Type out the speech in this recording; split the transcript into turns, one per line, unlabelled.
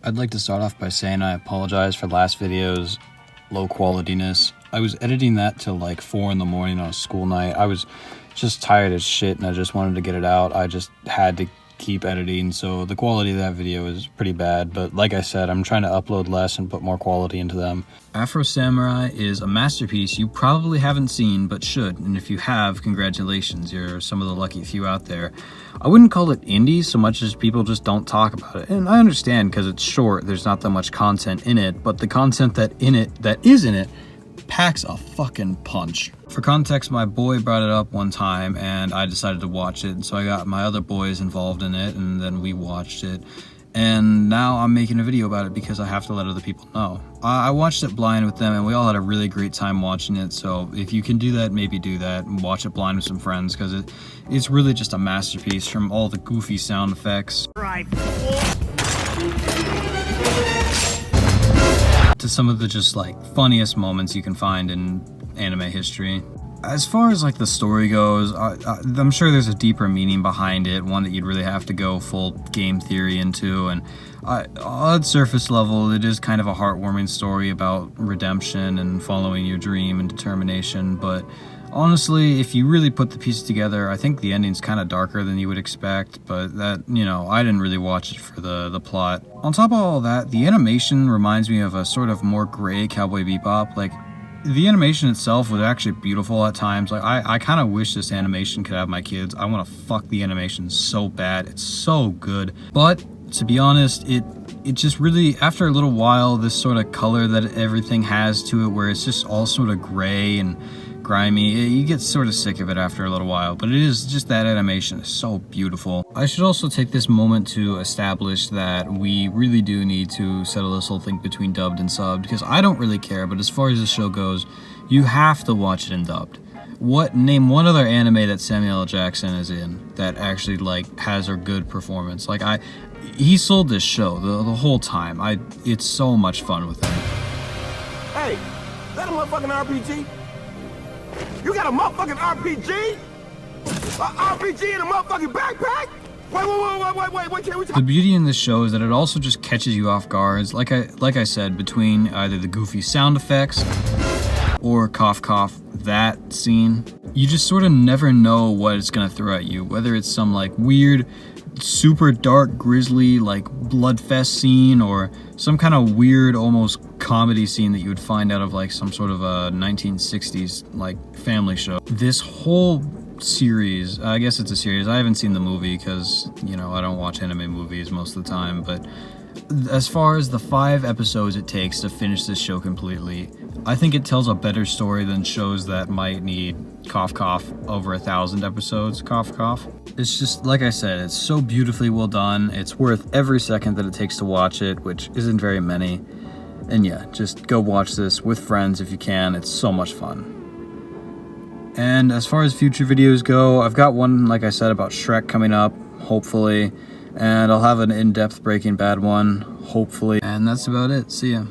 I'd like to start off by saying I apologize for last video's low qualityness. I was editing that till like 4 in the morning on a school night. I was just tired as shit and I just wanted to get it out. I just had to keep editing, so the quality of that video is pretty bad, but like I said, I'm trying to upload less and put more quality into them. Afro Samurai is a masterpiece you probably haven't seen but should, and if you have, congratulations, you're some of the lucky few out there. I wouldn't call it indie so much as people just don't talk about it, and I understand because it's short, there's not that much content in it, but the content that is in it packs a fucking punch. For context, my boy brought it up one time and I decided to watch it, so I got my other boys involved in it and then we watched it, and now I'm making a video about it because I have to let other people know. I watched it blind with them and we all had a really great time watching it, so if you can do that, maybe do that and watch it blind with some friends, because it's really just a masterpiece, from all the goofy sound effects to some of the just like funniest moments you can find in anime history. As far as like the story goes, I'm sure there's a deeper meaning behind it, one that you'd really have to go full game theory into, and on surface level it is kind of a heartwarming story about redemption and following your dream and determination, but honestly, if you really put the pieces together, I think the ending's kind of darker than you would expect, but that, you know, I didn't really watch it for the plot. On top of all that, the animation reminds me of a sort of more gray Cowboy Bebop. Like, the animation itself was actually beautiful at times. Like, I kind of wish this animation could have my kids. I want to fuck the animation so bad. It's so good. But, to be honest, it just really, after a little while, this sort of color that everything has to it, where it's just all sort of gray and grimy, you get sort of sick of it after a little while, but it is just, that animation is so beautiful. I should also take this moment to establish that we really do need to settle this whole thing between dubbed and subbed, because I don't really care, but as far as the show goes, you have to watch it in dubbed. Name one other anime that Samuel L. Jackson is in that actually like has a good performance. Like, he sold this show the whole time. It's so much fun with him.
Hey, is that a motherfucking RPG? You got a motherfucking RPG? A RPG in a motherfucking backpack? Wait, can we talk?
The beauty in this show is that it also just catches you off guard. Like I said, between either the goofy sound effects or cough cough, that scene, you just sort of never know what it's gonna throw at you, whether it's some like weird super dark grisly like bloodfest scene or some kind of weird almost comedy scene that you would find out of like some sort of a 1960s like family show. This whole series, I guess it's a series, I haven't seen the movie because, you know, I don't watch anime movies most of the time, but as far as the 5 episodes it takes to finish this show completely, I think it tells a better story than shows that might need cough cough over 1,000 episodes, cough cough. It's just, like I said, it's so beautifully well done. It's worth every second that it takes to watch it, which isn't very many. And yeah, just go watch this with friends if you can. It's so much fun. And as far as future videos go, I've got one, like I said, about Shrek coming up, hopefully. And I'll have an in-depth Breaking Bad one, hopefully. And that's about it. See ya.